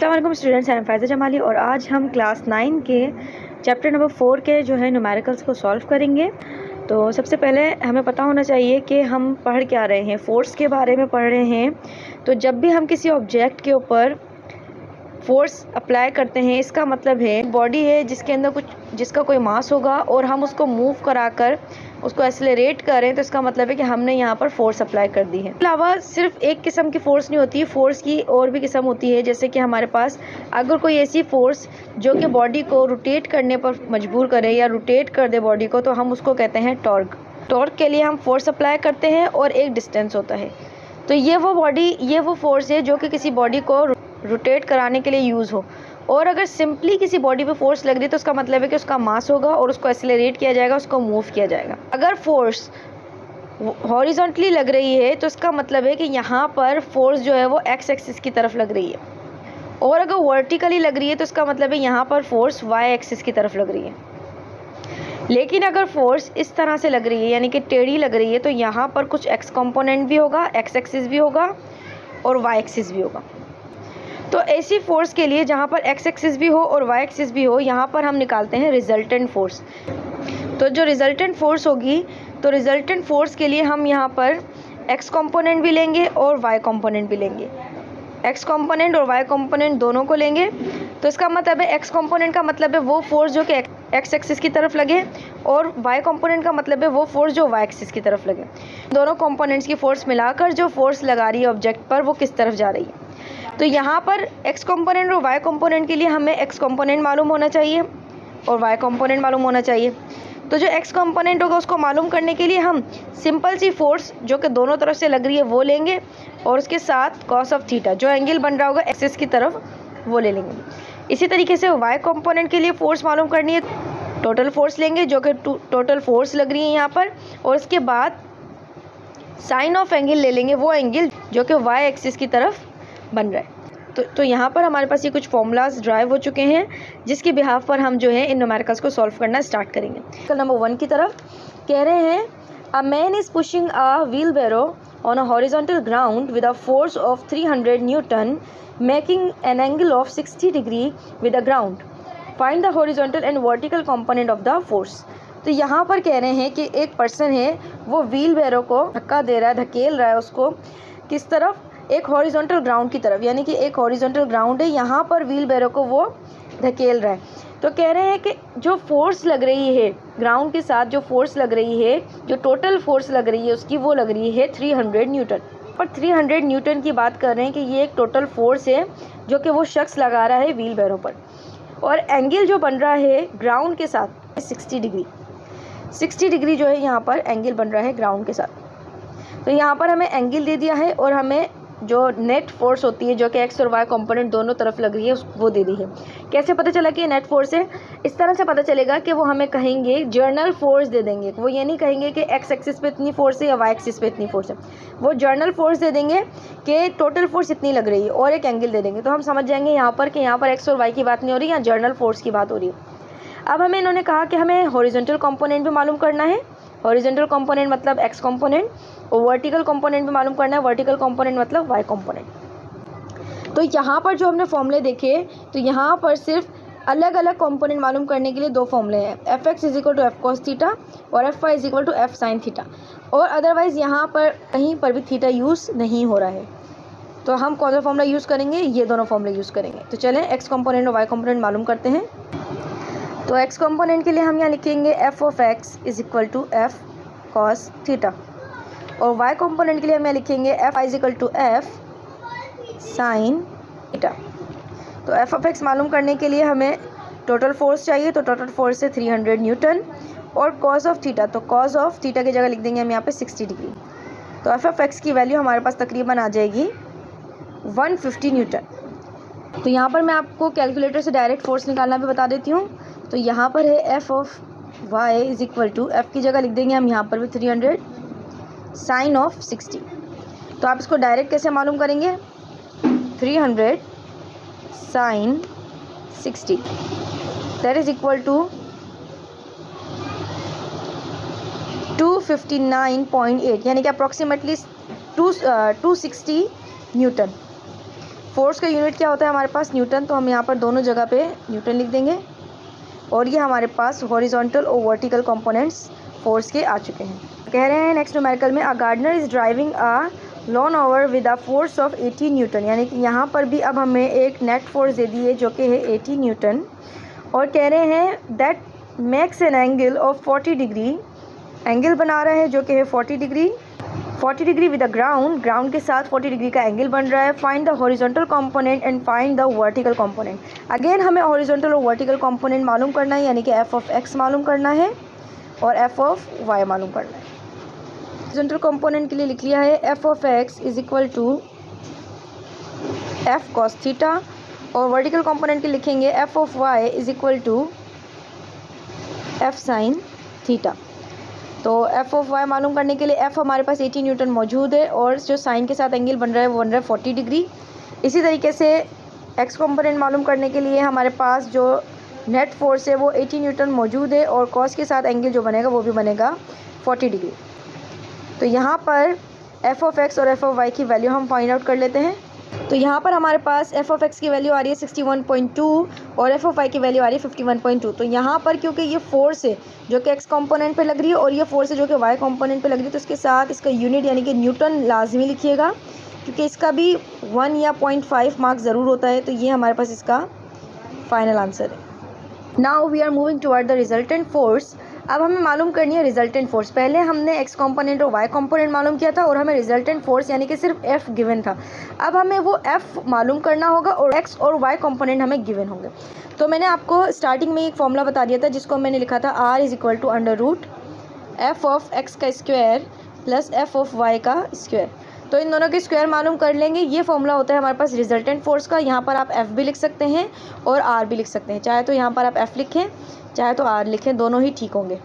अस्सलाम वालेकुम students, I am Faiza Jamali और आज हम क्लास 9 के चैप्टर नंबर 4 के जो है न्यूमेरिकल्स को सॉल्व करेंगे। तो सबसे पहले हमें पता होना चाहिए कि हम पढ़ क्या रहे हैं। फोर्स के बारे में पढ़ रहे हैं। तो जब भी हम किसी ऑब्जेक्ट के ऊपर फोर्स अप्लाई करते हैं, इसका मतलब है बॉडी है जिसके अंदर जिसका कोई मास होगा और हम उसको मूव कराकर उसको एक्सेलरेट करें, तो इसका मतलब है कि हमने यहाँ पर फोर्स अप्लाई कर दी है। अलावा सिर्फ एक किस्म की फ़ोर्स नहीं होती, फ़ोर्स की और भी किस्म होती है। जैसे कि हमारे पास अगर कोई ऐसी फ़ोर्स जो कि बॉडी को रोटेट करने पर मजबूर करे या रोटेट कर दे बॉडी को, तो हम उसको कहते हैं टॉर्क। टॉर्क के लिए हम फोर्स अप्लाई करते हैं और एक डिस्टेंस होता है। तो ये वो फोर्स है जो कि किसी बॉडी को रोटेट कराने के लिए यूज़ हो। और अगर सिंपली किसी बॉडी पे फोर्स लग रही है तो उसका मतलब है कि उसका मास होगा और उसको एक्सेलरेट किया जाएगा, उसको मूव किया जाएगा। अगर फोर्स हॉरिजॉन्टली लग रही है तो इसका मतलब है कि यहाँ पर फोर्स जो है वो एक्स एक्सिस की तरफ लग रही है, और अगर वर्टिकली लग रही है तो इसका मतलब है यहाँ पर फोर्स वाई एक्सिस की तरफ लग रही है। लेकिन अगर फोर्स इस तरह से लग रही है यानी कि टेढ़ी लग रही है, तो यहाँ पर कुछ एक्स कंपोनेंट भी होगा, एक्स एक्सिस भी होगा और वाई एक्सिस भी होगा। तो ऐसी फोर्स के लिए जहाँ पर एक्स एक्सिस भी हो और वाई एक्सिस भी हो, यहाँ पर हम निकालते हैं रिजल्टेंट फोर्स। तो जो रिजल्टेंट फोर्स होगी, तो रिजल्टेंट फोर्स के लिए हम यहाँ पर एक्स कंपोनेंट भी लेंगे और वाई कंपोनेंट भी लेंगे। एक्स कंपोनेंट और वाई कंपोनेंट दोनों को लेंगे। तो इसका मतलब है एक्स कंपोनेंट का मतलब है वो फोर्स जो कि एक्स एक्सिस की तरफ लगे, और वाई कंपोनेंट का मतलब है वो फोर्स जो वाई एक्सिस की तरफ लगे। दोनों कंपोनेंट्स की फोर्स मिलाकर जो फोर्स लगा रही है ऑब्जेक्ट पर, वो किस तरफ जा रही है। तो यहाँ पर एक्स कंपोनेंट और वाई कंपोनेंट के लिए हमें एक्स कंपोनेंट मालूम होना चाहिए और वाई कंपोनेंट मालूम होना चाहिए। तो जो एक्स कंपोनेंट होगा उसको मालूम करने के लिए हम सिंपल सी फोर्स जो कि दोनों तरफ से लग रही है वो लेंगे, और उसके साथ कॉस ऑफ थीटा जो एंगल बन रहा होगा एक्सिस की तरफ वो ले लेंगे। इसी तरीके से वाई कंपोनेंट के लिए फोर्स मालूम करनी है, टोटल फोर्स लेंगे जो कि टोटल फोर्स लग रही है यहाँ पर, और उसके बाद साइन ऑफ एंगल ले लेंगे, वो एंगल जो कि वाई एक्सिस की तरफ बन रहा है। तो यहाँ पर हमारे पास ये कुछ फॉर्मूलाज ड्राइव हो चुके हैं जिसके बिहाफ पर हम जो है इन न्यूमेरिकल्स को सॉल्व करना स्टार्ट करेंगे। कल नंबर 1 की तरफ कह रहे हैं, a man is pushing a wheelbarrow on a horizontal ground with a force of 300 newton making an angle of 60 degree with the ground. Find the horizontal and vertical component of the force. तो यहाँ पर कह रहे हैं कि एक person है, वो व्हील बैरो को धक्का दे रहा है, धकेल रहा है उसको किस तरफ, एक हॉरिजॉन्टल ग्राउंड की तरफ। यानी कि एक हॉरिजॉन्टल ग्राउंड है, यहाँ पर व्हील बैरो को वो धकेल रहा है। तो कह रहे हैं कि जो फोर्स लग रही है ग्राउंड के साथ, जो फोर्स लग रही है, जो टोटल फोर्स लग रही है उसकी, वो लग रही है 300 न्यूटन। पर 300 न्यूटन की बात कर रहे हैं कि ये एक टोटल फोर्स है जो कि वो शख्स लगा रहा है व्हील बैरो पर, और एंगल जो बन रहा है ग्राउंड के साथ 60 डिग्री। 60 डिग्री जो है यहाँ पर एंगल बन रहा है ग्राउंड के साथ। तो यहाँ पर हमें एंगल दे दिया है और हमें जो नेट फोर्स होती है जो कि एक्स और वाई कंपोनेंट दोनों तरफ लग रही है वो दे दी है। कैसे पता चला कि ये नेट फोर्स है? इस तरह से पता चलेगा कि वो हमें कहेंगे जर्नल फोर्स दे देंगे। वो ये नहीं कहेंगे कि एक्स एक्सिस पे इतनी फोर्स है या वाई एक्सिस पे इतनी फोर्स है, वो जर्नल फोर्स दे देंगे कि टोटल फोर्स इतनी लग रही है और एक एंगल दे देंगे। तो हम समझ जाएंगे यहाँ पर कि यहाँ पर एक्स और वाई की बात नहीं हो रही, यहाँ जर्नल फोर्स की बात हो रही है। अब हमें इन्होंने कहा कि हमें हॉरिजॉन्टल कंपोनेंट भी मालूम करना है। हॉरिजॉन्टल कंपोनेंट मतलब एक्स कंपोनेंट, और वर्टिकल कंपोनेंट भी मालूम करना है। वर्टिकल कंपोनेंट मतलब वाई कंपोनेंट। तो यहाँ पर जो हमने फॉर्मूले देखे, तो यहाँ पर सिर्फ अलग अलग कंपोनेंट मालूम करने के लिए दो फॉर्मूले हैं, F X is equal to F cos theta और F Y is equal to F sine theta. और अदरवाइज़ यहाँ पर कहीं पर भी थीटा यूज़ नहीं हो रहा है। तो हम कौन सा फॉर्मूला यूज़ करेंगे? ये दोनों फॉर्मूले यूज़ करेंगे। तो चलें एक्स कंपोनेंट और वाई कंपोनेंट मालूम करते हैं। तो एक्स कंपोनेंट के लिए हम यहाँ लिखेंगे F of X is equal to F cos theta, और वाई कंपोनेंट के लिए हम यहाँ लिखेंगे F Y is equal to F sine theta. तो एफ ऑफ एक्स मालूम करने के लिए हमें टोटल फोर्स चाहिए, तो टोटल फोर्स है 300 न्यूटन, और कॉस ऑफ थीटा, तो कॉस ऑफ थीटा की जगह लिख देंगे हम यहाँ पे 60 डिग्री। तो एफ ऑफ एक्स की वैल्यू हमारे पास तकरीबन आ जाएगी 150 न्यूटन। तो यहाँ पर मैं आपको कैलकुलेटर से डायरेक्ट फोर्स निकालना भी बता देती हूँ। तो यहाँ पर है F of Y is equal to, F की जगह लिख देंगे हम यहाँ पर भी 300 साइन ऑफ 60। तो आप इसको डायरेक्ट कैसे मालूम करेंगे? 300 sine 60 that is equal to 259.8, यानी कि अप्रॉक्सीमेटली 260 न्यूटन। फोर्स का यूनिट क्या होता है हमारे पास? न्यूटन। तो हम यहाँ पर दोनों जगह पे न्यूटन लिख देंगे। और ये हमारे पास हॉरिजॉन्टल और वर्टिकल कंपोनेंट्स फोर्स के आ चुके हैं। कह रहे हैं नेक्स्ट न्यूमेरिकल में, a gardener is driving a lawn mower with a force of 80 newton. यानी कि यहाँ पर भी अब हमें एक नेट फोर्स दे दी है जो कि है 80 न्यूटन। और कह रहे हैं that makes an angle of 40 degree. Angle बना रहा है जो कि है 40 डिग्री विद द ग्राउंड के साथ 40 डिग्री का एंगल बन रहा है। Find the horizontal component and find the vertical component. Again हमें हॉरिजॉन्टल और वर्टिकल कंपोनेंट मालूम करना है, यानी कि एफ ऑफ एक्स मालूम करना है और एफ ऑफ वाई मालूम करना है। हॉरिजॉन्टल कंपोनेंट के लिए लिख लिया है F of X is equal to F cos theta, और वर्टिकल कंपोनेंट के लिखेंगे F of Y is equal to F sine theta. तो एफ ऑफ वाई मालूम करने के लिए एफ हमारे पास 80 न्यूटन मौजूद है और जो साइन के साथ एंगल बन रहा है वो बन रहा है 40 डिग्री। इसी तरीके से एक्स कंपोनेंट मालूम करने के लिए हमारे पास जो नेट फोर्स है वो 80 न्यूटन मौजूद है और कॉस के साथ एंगल जो बनेगा वो भी बनेगा 40 डिग्री। तो यहाँ पर एफ ऑफ एक्स और एफ ऑफ वाई की वैल्यू हम फाइंड आउट कर लेते हैं। तो यहाँ पर हमारे पास एफ ऑफ एक्स की वैल्यू आ रही है 61.2 और एफ ऑफ वाई की वैल्यू आ रही है 51.2। तो यहाँ पर क्योंकि ये फोर्स है जो कि एक्स कंपोनेंट पे लग रही है और ये फोर्स है जो कि वाई कंपोनेंट पे लग रही है, तो इसके साथ इसका यूनिट यानी कि न्यूटन लाजमी लिखिएगा, क्योंकि इसका भी 1 या 0.5 मार्क्स ज़रूर होता है। तो ये हमारे पास इसका फाइनल आंसर है। Now we are moving toward the resultant force. अब हमें मालूम करनी है रिजल्टेंट फोर्स। पहले हमने एक्स कंपोनेंट और वाई कंपोनेंट मालूम किया था और हमें रिजल्टेंट फोर्स यानी कि सिर्फ एफ गिवन था। अब हमें वो एफ मालूम करना होगा और एक्स और वाई कंपोनेंट हमें गिवन होंगे। तो मैंने आपको स्टार्टिंग में एक फॉर्मूला बता दिया था जिसको मैंने लिखा था R is equal to under root F of X का square plus F of Y का स्क्वायर। तो इन दोनों के स्क्वायर मालूम कर लेंगे। ये फॉर्मूला होता है हमारे पास रिजल्टेंट फोर्स का। यहाँ पर आप एफ भी लिख सकते हैं और आर भी लिख सकते हैं। चाहे तो यहाँ पर आप एफ लिखें चाहे तो आर लिखें, दोनों ही ठीक होंगे।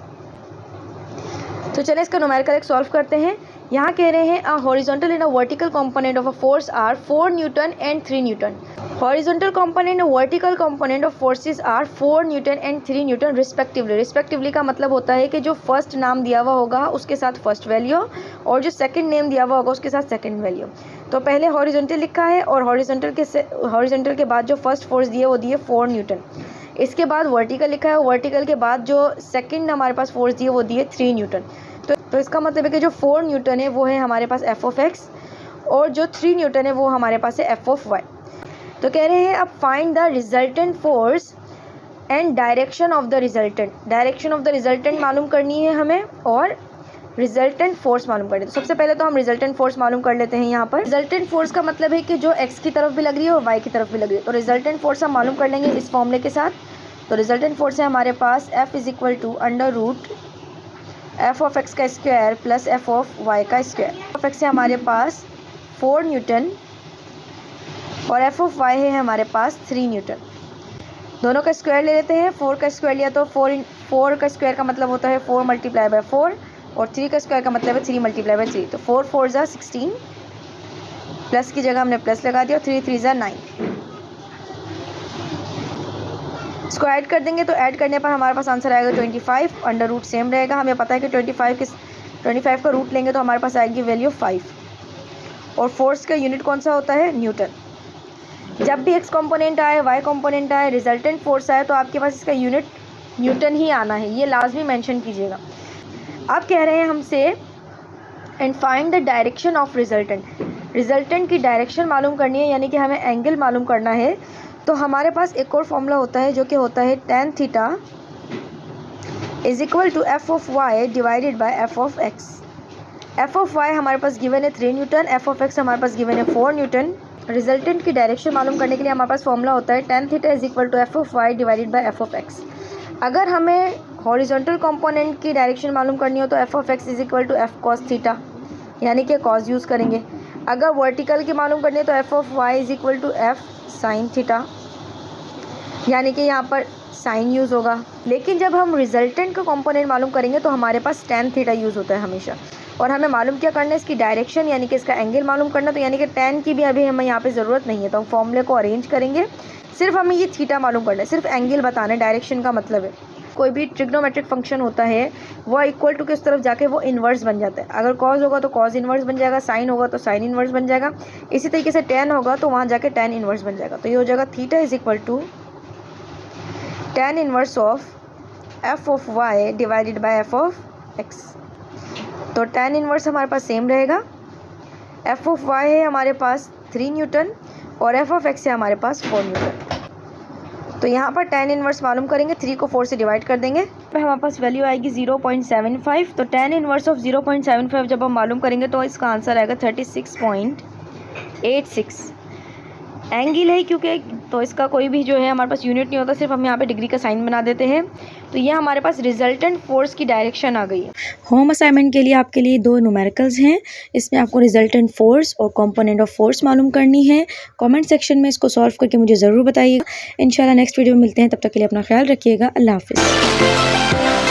तो चलें इसका न्यूमेरिकल एक सॉल्व करते हैं। यहाँ कह रहे हैं a horizontal and a vertical component of a force are 4 newton and 3 newton. Horizontal component और vertical component of forces are 4 newton and 3 newton respectively. Respectively का मतलब होता है कि जो फर्स्ट नाम दिया हुआ होगा उसके साथ फर्स्ट वैल्यू और जो सेकंड नेम दिया हुआ होगा उसके साथ सेकंड वैल्यू। तो पहले हॉरिजॉन्टल लिखा है और हॉरिजॉन्टल के बाद जो फर्स्ट फोर्स दिए वो दिए 4 न्यूटन। इसके बाद वर्टिकल लिखा है और वर्टिकल के बाद जो सेकंड हमारे पास फोर्स दिए वो दिए 3 न्यूटन। तो इसका मतलब है कि जो 4 न्यूटन है वो है हमारे पास एफ ऑफ एक्स और जो 3 न्यूटन है वो हमारे पास है एफ ऑफ वाई। तो कह रहे हैं अब find the resultant force and direction of the resultant. Direction of the resultant मालूम करनी है हमें और रिजल्टेंट फोर्स मालूम करनी है। तो सबसे पहले तो हम रिजल्टेंट फोर्स मालूम कर लेते हैं। यहाँ पर रिजल्टेंट फोर्स का मतलब है कि जो एक्स की तरफ भी लग रही है और वाई की तरफ भी लग रही है। तो रिजल्टेंट फोर्स हम मालूम कर लेंगे इस फॉर्मूले के साथ। तो रिजल्टेंट फोर्स है हमारे पास F is equal to under root F of X का square plus F of Y का स्क्वायर। एफ ऑफ एक्स है हमारे पास 4 न्यूटन और एफ ऑफ वाई है हमारे पास 3 न्यूटन। दोनों का स्क्वायर ले लेते हैं। 4 का स्क्वायर लिया तो 4 का स्क्वायर का मतलब होता है 4 मल्टीप्लाई बाय 4 और 3 का स्क्वायर का मतलब है 3 मल्टीप्लाई बाय 3। तो 4 4 ज़ा 16, प्लस की जगह हमने प्लस लगा दिया और 3 3 ज़ा 9। इसको ऐड कर देंगे तो ऐड करने पर हमारे पास आंसर आएगा 25। अंडर रूट सेम रहेगा। हमें पता है कि 25 का रूट लेंगे तो हमारे पास आएगी वैल्यू 5। और फोर्स का यूनिट कौन सा होता है? न्यूटन। जब भी एक्स कंपोनेंट आए वाई कंपोनेंट आए रिजल्टेंट फोर्स आए तो आपके पास इसका यूनिट न्यूटन ही आना है, ये लाजमी मेंशन कीजिएगा। अब कह रहे हैं हमसे and find the direction of resultant. Resultant की डायरेक्शन मालूम करनी है यानी कि हमें एंगल मालूम करना है। तो हमारे पास एक और फॉर्मूला होता है जो कि होता है tan theta is equal to F of Y divided by F of X. F of Y हमारे पास गिवन है 3 न्यूटन, एफ ऑफ एक्स हमारे पास गिवन है 4 न्यूटन। रिजल्टेंट की डायरेक्शन मालूम करने के लिए हमारे पास फॉर्मूला होता है tan theta is equal to F of Y divided by F of X. अगर हमें हॉरिजॉन्टल कंपोनेंट की डायरेक्शन मालूम करनी हो तो F of X is equal to F cos theta यानी कि कॉस यूज़ करेंगे। अगर वर्टिकल की मालूम करनी है तो F of Y is equal to F sine theta यानी कि यहाँ पर साइन यूज़ होगा। लेकिन जब हम रिजल्टेंट का कंपोनेंट मालूम करेंगे तो हमारे पास tan थीटा यूज़ होता है हमेशा। और हमें मालूम क्या करना है? इसकी डायरेक्शन यानी कि इसका एंगल मालूम करना। तो यानी कि tan की भी अभी हमें यहाँ पे ज़रूरत नहीं है, तो हम फॉर्मूले को अरेंज करेंगे। सिर्फ हमें ये थीटा मालूम करना है, सिर्फ एंगल बताना है, डायरेक्शन का मतलब है। कोई भी ट्रिग्नोमेट्रिक फंक्शन होता है वो इक्वल टू के उस तरफ जाके वो इन्वर्स बन जाता है। अगर कॉज होगा तो कॉज इन्वर्स बन जाएगा, साइन होगा तो साइन इन्वर्स बन जाएगा, इसी तरीके से टेन होगा तो वहाँ जाके टेन इन्वर्स बन जाएगा। तो ये हो जाएगा theta is equal to tan inverse of F of Y divided by F of X. तो टेन इन्वर्स हमारे पास सेम रहेगा। एफ ऑफ वाई है हमारे पास 3 न्यूटन और एफ ऑफ एक्स है हमारे पास 4 न्यूटन। तो यहाँ पर टेन इन्वर्स मालूम करेंगे, 3 को 4 से डिवाइड कर देंगे, फिर हमारे पास वैल्यू आएगी 0.75। तो टेन इन्वर्स ऑफ 0.75 जब हम मालूम करेंगे तो इसका आंसर आएगा 36.86 एंगल है, क्योंकि तो इसका कोई भी जो है हमारे पास यूनिट नहीं होता, सिर्फ हम यहाँ पे डिग्री का साइन बना देते हैं। तो ये हमारे पास रिजल्टेंट फोर्स की डायरेक्शन आ गई है। होम असाइनमेंट के लिए आपके लिए 2 न्यूमेरिकल्स हैं, इसमें आपको रिजल्टेंट फोर्स और कंपोनेंट ऑफ फोर्स मालूम करनी है। कमेंट सेक्शन में इसको सॉल्व करके मुझे ज़रूर बताइएगा। इंशाल्लाह नेक्स्ट वीडियो में मिलते हैं, तब तक के लिए अपना ख्याल रखिएगा। अल्लाह हाफिज़।